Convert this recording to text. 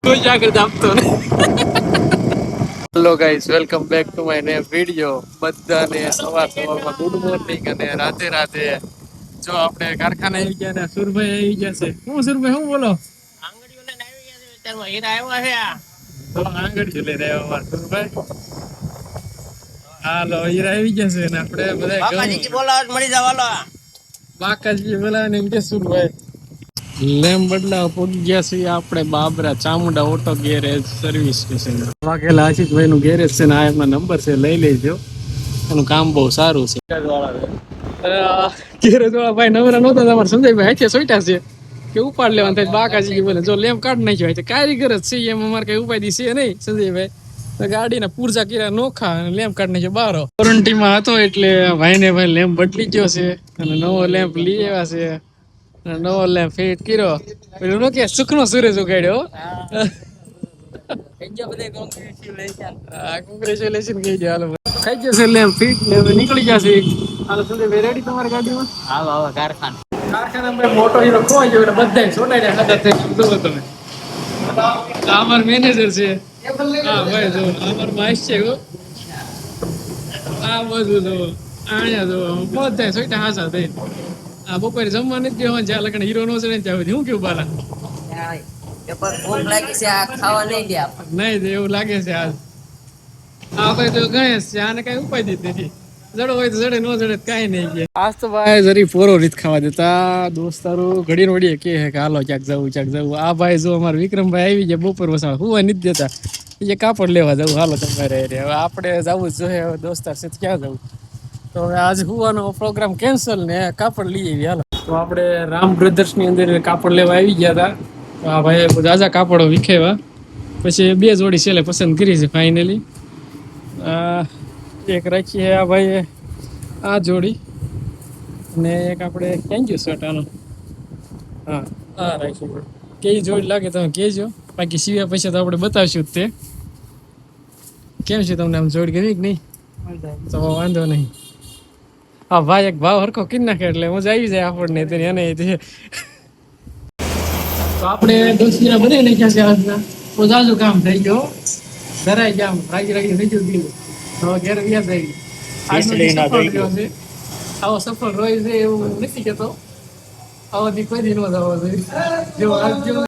જાગૃત આપતો hello guys welcome back to my new video બધાને સવારમાં ગુડ મોર્નિંગ અને રાધે રાધે જો આપણે કારખાને આવી ગયા ને સુરભાઈ આવી ગયા છે હું સુરભાઈ હું બોલો આંગળીઓ લઈને આવી ગયા છે વિચારમાં હીરા આવ્યા છે તો આંગળીઓ લઈને આવ્યા સુરભાઈ હાલો હીરા આવી ગયા છે ને આપણે બધા બાકાજી બોલાવ મળી જવાલો બાકાજી બોલાવે ને એમ કે સુરભાઈ લેમ બદલાવ પહોંચી ગયા છીએ આપણે Babra Chamunda auto garage service station Vaghela Ashishbhai નું ગેરેજ છે ને આ એમના નંબર છે લઈ લેજો એનું કામ બહુ સારું છે ગેરેજ વાળા ભાઈ નવરા નહોતા તમારે સંજયભાઈ હાથે સોઈટા છે કે ઉપાડ લેવાનું થાય બાકાજી બોલે જો લેમ કાઢ નાખ્યો હોય કારીગર જ છે એમ અમારે કઈ ઉપાય છે નહીં સંજયભાઈ ગાડીના પૂરજા કર્યા નોખા લેમ્પ કાઢ નાખ્યો બારો વોરંટીમાં હતો એટલે ભાઈને ભાઈ લેમ્પ બદલી ગયો છે અને નવો લેમ્પ લઈ આવ્યા છે નવો લેમ્પ ફિટ કર્યો પેલું નો કે સુખનો સૂરજ ઉગાડ્યો કોંગ્રેચ્યુલેશન કહી દે હાલો થઈ જશે લેમ્પ ફિટ ને નીકળી જશે હાલો સંજયભાઈ રેડી તમારી ગાડીમાં હાલો હવે કારખાના મોટો હીરો ખોવાઈ ગયો એટલે બધા છોડાઈ ખાતા થઈ જુઓ તમે અમાર મેનેજર છે હા ભાઈ જો અમાર માઈસ છે આ બધું જો આણ્યા જો બધા સોઈટા હાસા થઈ આ બપોરે જમવા નથી દેવા જ્યાં લગન હીરો નો છે ને ત્યાં સુધી હું કેવું બાલા નહીં દે એવું લાગે છે આજ આ ભાઈ તો ગણેશ છે આને કઈ ઉપાય દીધી નથી જડો હોય તો જડે નો જડે કઈ નહીં કે આજ તો ભાઈ જરી પોરો રીત ખાવા દેતા દોસ્તારો ઘડી નોડીએ કે હાલો ક્યાંક જવું આ ભાઈ જો અમારે વિક્રમભાઈ આવી ગયા બપોર વસાવા હુવા નથી દેતા એ કાપડ લેવા જવું હાલો તમારે હવે આપણે જવું જ જોઈએ હવે દોસ્તાર છે ક્યાં જવું તો હવે આજ હુવાનો પ્રોગ્રામ કેન્સલ ને કાપડ લઈ આવી હાલો તો આપણે રામ બ્રધર્સ ની અંદર કાપડ લેવા આવી ગયા હતા આ ભાઈ જાજા કાપડો વિખેવા પછી બે જોડી છેલ્લે પસંદ કરી છે ફાઇનલી એક રાખી છે આ ભાઈ આ જોડી ને એક આપણે ક્યાં ગયું શર્ટ આનો હા આ રાખી કેવી જોડી લાગે તમે કહેજો બાકી સિવ્યા પૈસા તો આપણે બતાવશું જ તે કેમ છે તમને આમ જોડી ગમી કે નહીં તો વાંધો નહીં હા ભાઈ એક ભાવ હરખો કરી નાખે એટલે મજા આવી જાય આપણને તેની એને તો આપણે દોસ્તીના બધે નાખ્યા છે આજના તો જાજુ કામ થઈ ગયો ધરાઈ ગયા રાગી થઈ ગયું દિલ તો ઘેર વ્યા થઈ આવો સફળ રોય છે એવું નથી કેતો આવો દી કોઈ દી ન થવો જોઈએ જો